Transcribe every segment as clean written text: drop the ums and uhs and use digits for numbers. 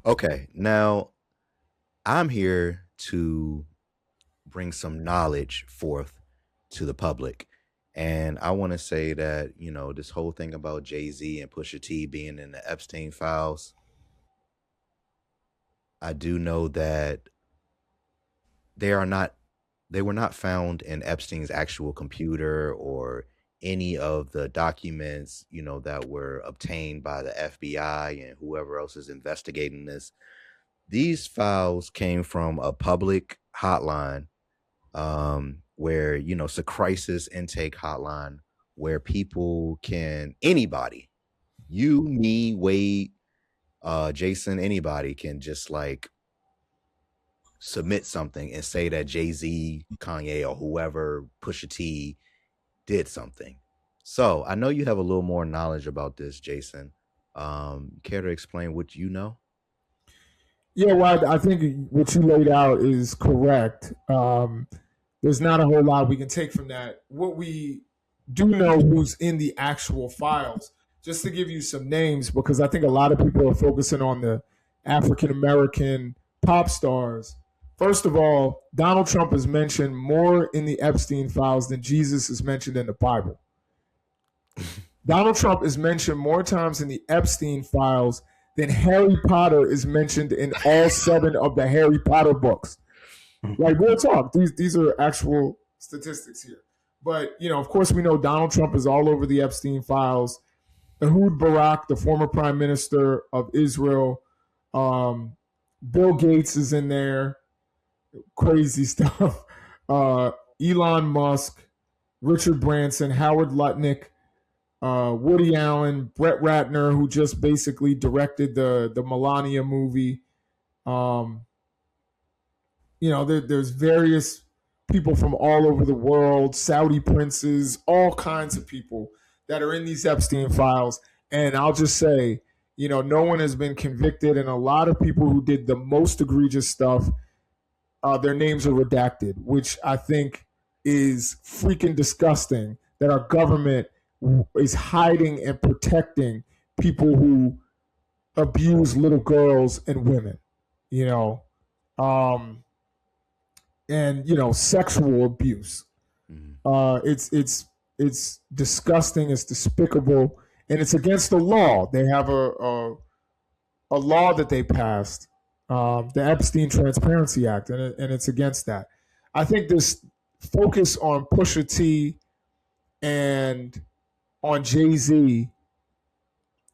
Okay, now I'm here to bring some knowledge forth to the public. And I want to say that, this whole thing about Jay-Z and Pusha T being in the Epstein files, I do know that they are not they were not found in Epstein's actual computer or any of the documents, that were obtained by the FBI and whoever else is investigating this. These files came from a public hotline, where it's a crisis intake hotline where people can anybody, you, me, Wade, Jason, anybody can just like submit something and say that Jay-Z, Kanye, or whoever, Pusha T, did something. So I know you have a little more knowledge about this, Jason. Care to explain what you know? Yeah, well, I think what you laid out is correct. There's not a whole lot we can take from that. What we do know who's in the actual files, just to give you some names, because I think a lot of people are focusing on the African American pop stars. First of all, Donald Trump is mentioned more in the Epstein files than Jesus is mentioned in the Bible. Donald Trump is mentioned more times in the Epstein files than Harry Potter is mentioned in all seven of the Harry Potter books. Like real talk, these are actual statistics here. But of course, we know Donald Trump is all over the Epstein files. Ehud Barak, the former prime minister of Israel, Bill Gates is in there. Crazy stuff. Elon Musk, Richard Branson, Howard Lutnick, Woody Allen, Brett Ratner, who just basically directed the Melania movie. Um, there's various people from all over the world, Saudi princes, all kinds of people that are in these Epstein files. And I'll just say, no one has been convicted, and a lot of people who did the most egregious stuff, their names are redacted, which I think is freaking disgusting that our government is hiding and protecting people who abuse little girls and women, you know, um, and sexual abuse. Mhm. It's disgusting. It's despicable, and it's against the law. They have a law that they passed, the Epstein Transparency Act, and it's against that. I think this focus on Pusha T and on Jay Z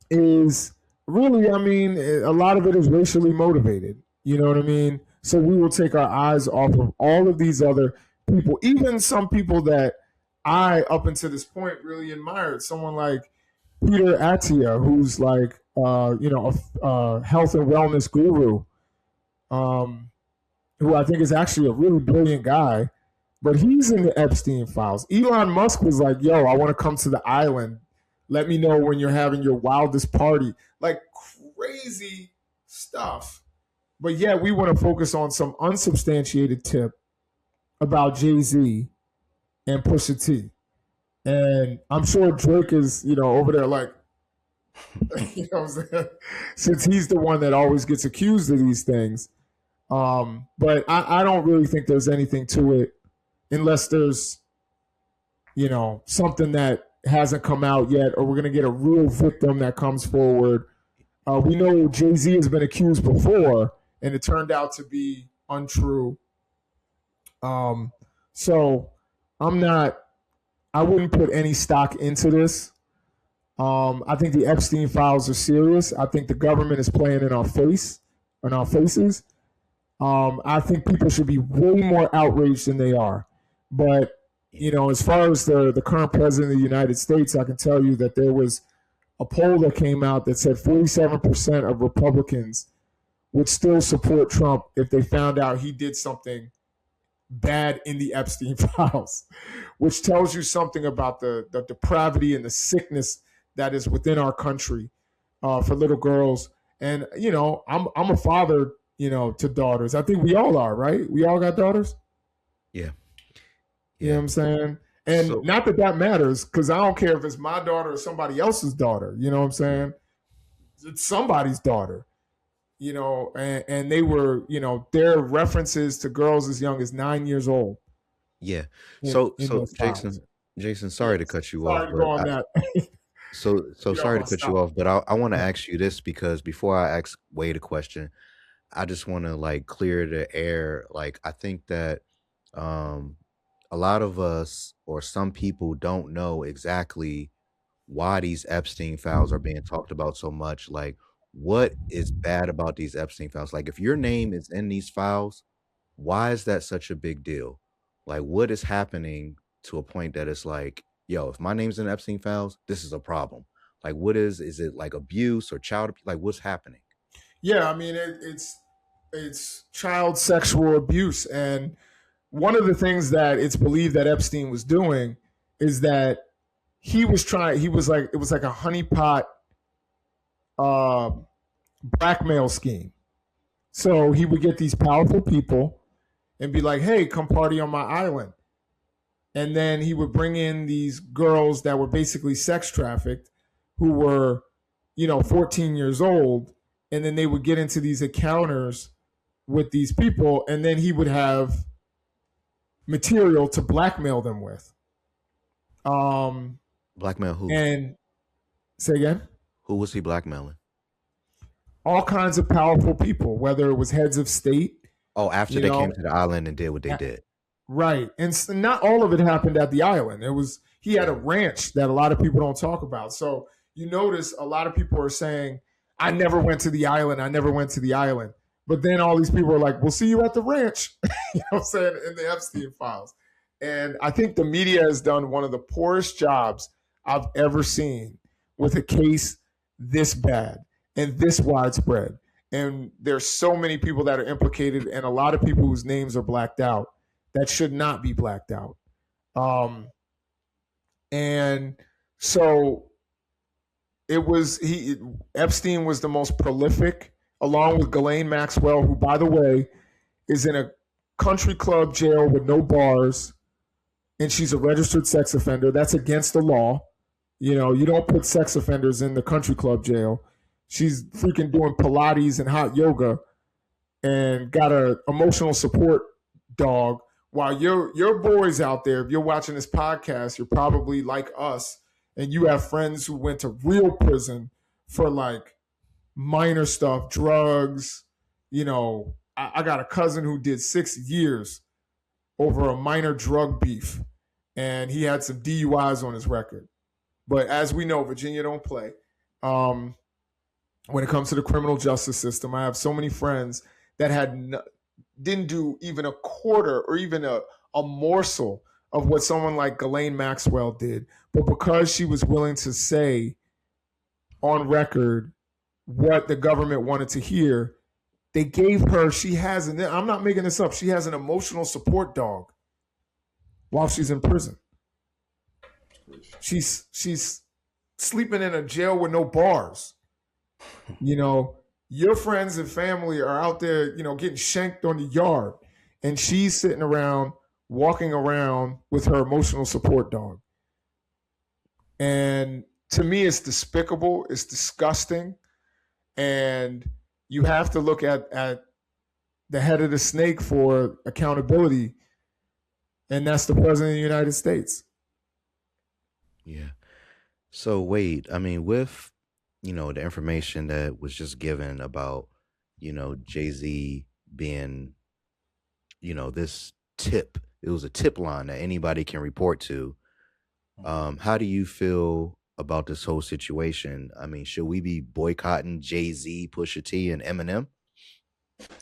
is really, I mean, a lot of it is racially motivated. You know what I mean? So we will take our eyes off of all of these other people, even some people that I, up until this point, really admired. Someone like Peter Attia, who's like, a health and wellness guru, um, who I think is actually a really brilliant guy, but he's in the Epstein files. Elon Musk was like, yo, I want to come to the island. Let me know when you're having your wildest party. Like crazy stuff. But yeah, we want to focus on some unsubstantiated tip about Jay Z and Pusha T. And I'm sure Drake is, over there like, what I'm saying? Since he's the one that always gets accused of these things. But I don't really think there's anything to it unless there's, something that hasn't come out yet, or we're going to get a real victim that comes forward. We know Jay Z has been accused before, and it turned out to be untrue. Um, so I'm not, I wouldn't put any stock into this. I think the Epstein files are serious. I think the government is playing in our faces. I think people should be way more outraged than they are. But as far as the current president of the United States, I can tell you that there was a poll that came out that said 47% of Republicans would still support Trump if they found out he did something bad in the Epstein files, which tells you something about the depravity and the sickness that is within our country for little girls. And I'm a father, to daughters. I think we all are, right? We all got daughters. Yeah. You know what Yeah. I'm saying? And So, not that that matters, because I don't care if it's my daughter or somebody else's daughter. You know what I'm saying? It's somebody's daughter. and they were, their references to girls as young as 9 years old Yeah. in So their files. Jason, sorry to Yes. cut you off, Sorry to go but on that. You know, sorry to my cut stop. you off, but I want to ask you this because before I ask Wade a question, I just want to like clear the air. Like I think that um a lot of us or some people don't know exactly why these Epstein files are being talked about so much. Like what is bad about these Epstein files? Like if your name is in these files, why is that such a big deal? Like what is happening to a point that it's like, yo, if my name's in Epstein files, this is a problem. Like what is it like abuse or like what's happening? Yeah, I mean, it's child sexual abuse, and one of the things that it's believed that Epstein was doing is that he was trying. He was like, it was like a honeypot uh, blackmail scheme. So he would get these powerful people and be like, "Hey, come party on my island," and then he would bring in these girls that were basically sex trafficked, who were, 14 years old, and then they would get into these encounters with these people, and then he would have material to blackmail them with. Um, Blackmail who? and say again, Who was he blackmailing? all kinds of powerful people, whether it was heads of state, Oh, after you they came know, to the island and did what they did. right. And not all of it happened at the island. He had a ranch that a lot of people don't talk about. So you notice a lot of people are saying, I never went to the island. I never went to the island. But then all these people are like, we'll see you at the ranch, you know what I'm saying, in the Epstein files. And I think the media has done one of the poorest jobs I've ever seen with a case this bad and this widespread. And there's so many people that are implicated and a lot of people whose names are blacked out that should not be blacked out. Um, and so it was he Epstein was the most prolific, along with Ghislaine Maxwell, who, by the way, is in a country club jail with no bars, and she's a registered sex offender. That's against the law. You don't put sex offenders in the country club jail. She's freaking doing Pilates and hot yoga and got a emotional support dog. While your boys out there, if you're watching this podcast, you're probably like us, and you have friends who went to real prison for like minor stuff, drugs. I got a cousin who did 6 years over a minor drug beef, and he had some DUIs on his record. But as we know, Virginia don't play. Um, when it comes to the criminal justice system, I have so many friends that didn't do even a quarter or even a morsel of what someone like Ghislaine Maxwell did. But because she was willing to say on record what the government wanted to hear, they gave her, I'm not making this up, she has an emotional support dog while she's in prison. She's sleeping in a jail with no bars. You know, your friends and family are out there, getting shanked on the yard, and she's sitting around, walking around with her emotional support dog. And to me, it's despicable. It's disgusting, and you have to look at the head of the snake for accountability, and that's the president of the United States. Yeah. So wait, I mean, with the information that was just given about Jay Z being this tip, it was a tip line that anybody can report to. How do you feel about this whole situation? I mean, should we be boycotting Jay Z, Pusha T, and Eminem?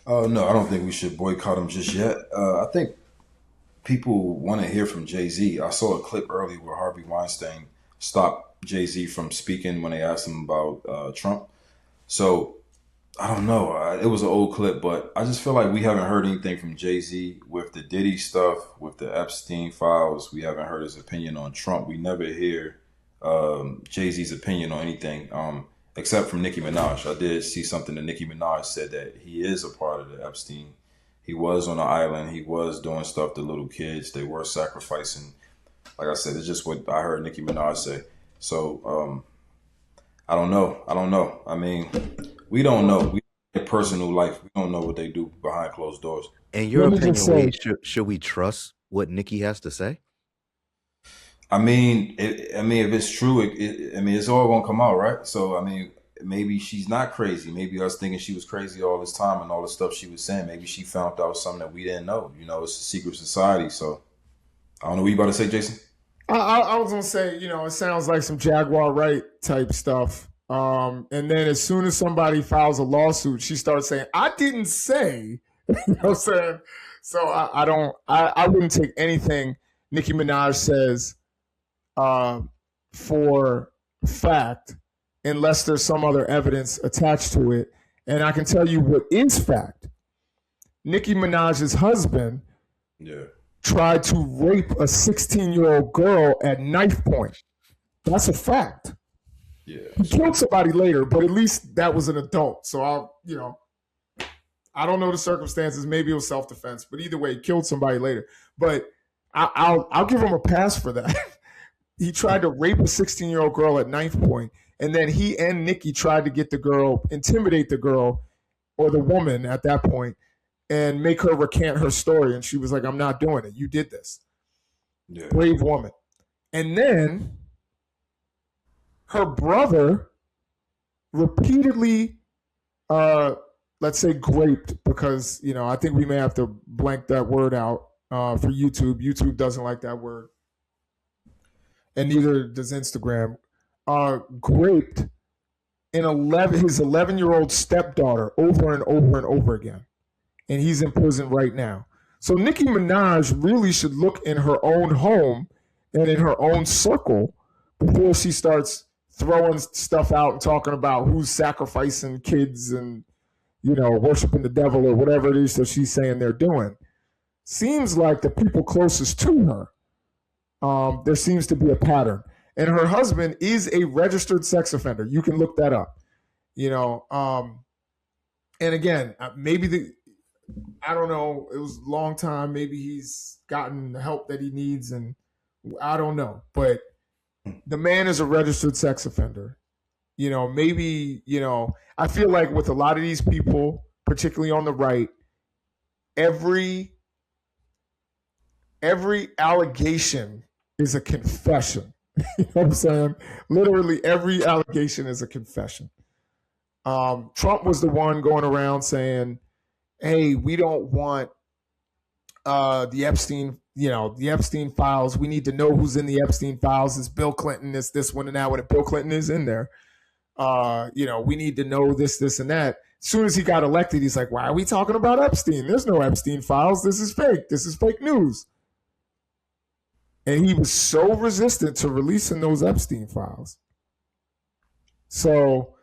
No, I don't think we should boycott him just yet. I think people want to hear from Jay Z. I saw a clip earlier where Harvey Weinstein stopped Jay Z from speaking when they asked him about Trump. So I don't know. It was an old clip, but I just feel like we haven't heard anything from Jay Z with the Diddy stuff, with the Epstein files. We haven't heard his opinion on Trump. We never hear Jay Z's opinion on anything, except from Nicki Minaj. I did see something that Nicki Minaj said that he is a part of the Epstein. He was on the island. He was doing stuff to little kids. They were sacrificing. Like I said, it's just what I heard Nicki Minaj say. So I don't know. I don't know. I mean, we don't know. their personal life. We don't know what they do behind closed doors. In your Let me just opinion, say, Wade, should we trust what Nikki has to say? I mean, if it's true, I mean, it's all gonna come out, right? So, I mean, maybe she's not crazy. Maybe us thinking she was crazy all this time and all the stuff she was saying. Maybe she found out something that we didn't know. You know, it's a secret society. So, I don't know what you about to say, Jason. I was gonna say, it sounds like some Jaguar Wright type stuff. And then as soon as somebody files a lawsuit, she starts saying, "I didn't say," you know what I'm saying? So I don't, I wouldn't take anything Nicki Minaj says uh, for fact unless there's some other evidence attached to it. And I can tell you what is fact. Nicki Minaj's husband Yeah, tried to rape a 16-year-old girl at knife point. That's a fact. yeah, He that's killed crazy. somebody later, but at least that was an adult. So I don't know the circumstances. Maybe it was self-defense, but either way, he killed somebody later. But I'll give him a pass for that. He tried to rape a 16-year-old girl at knife point, and then he and Nikki tried to get the girl, intimidate the girl or the woman at that point, and make her recant her story. And she was like, "I'm not doing it. You did this." Yeah, Brave woman. And then her brother repeatedly, let's say, graped, because I think we may have to blank that word out for YouTube. YouTube doesn't like that word, and neither does Instagram. Graped his 11-year-old stepdaughter over and over and over again, and he's in prison right now. So Nicki Minaj really should look in her own home and in her own circle before she starts throwing stuff out and talking about who's sacrificing kids and worshiping the devil or whatever it is that she's saying they're doing. Seems like the people closest to her, there seems to be a pattern. And her husband is a registered sex offender. You can look that up. You know, and again, maybe I don't know. It was a long time. Maybe he's gotten the help that he needs, and I don't know. But the man is a registered sex offender. Maybe I feel like with a lot of these people, particularly on the right, every allegation is a confession. You know what I'm saying? Literally every allegation is a confession. Trump was the one going around saying, "Hey, we don't want the Epstein, the Epstein files. We need to know who's in the Epstein files. Is Bill Clinton? Is this one and that one? If Bill Clinton is in there, we need to know this, and that." As soon as he got elected, he's like, "Why are we talking about Epstein? There's no Epstein files. This is fake. This is fake news." And he was so resistant to releasing those Epstein files. So,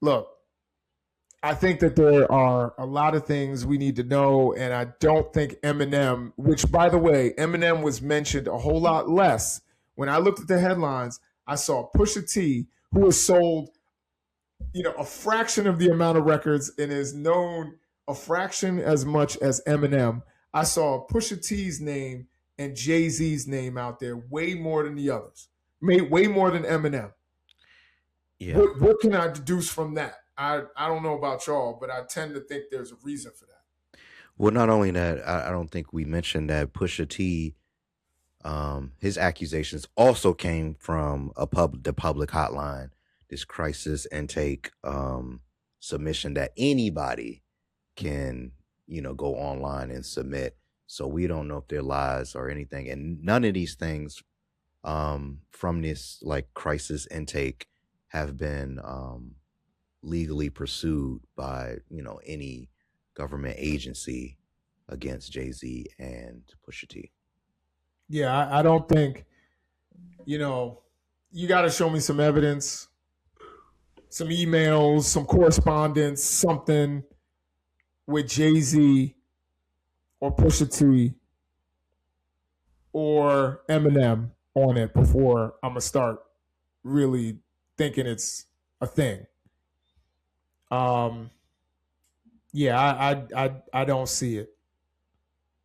look, I think that there are a lot of things we need to know, and I don't think Eminem, which, by the way, Eminem was mentioned a whole lot less. When I looked at the headlines, I saw Pusha T, who has sold, a fraction of the amount of records and is known a fraction as much as Eminem. I saw Pusha T's name and Jay-Z's name out there way more than the others, way more than Eminem. Yeah. What can I deduce from that? I don't know about y'all, but I tend to think there's a reason for that. Well, not only that, I don't think we mentioned that Pusha T, his accusations also came from the public hotline, this crisis intake submission that anybody can, go online and submit. So we don't know if they're lies or anything, and none of these things from this like crisis intake have been legally pursued by any government agency against Jay-Z and Pusha T. Yeah, I don't think, you got to show me some evidence, some emails, some correspondence, something with Jay-Z or Pusha T or Eminem on it before I'm gonna start really thinking it's a thing. Um, yeah, I don't see it.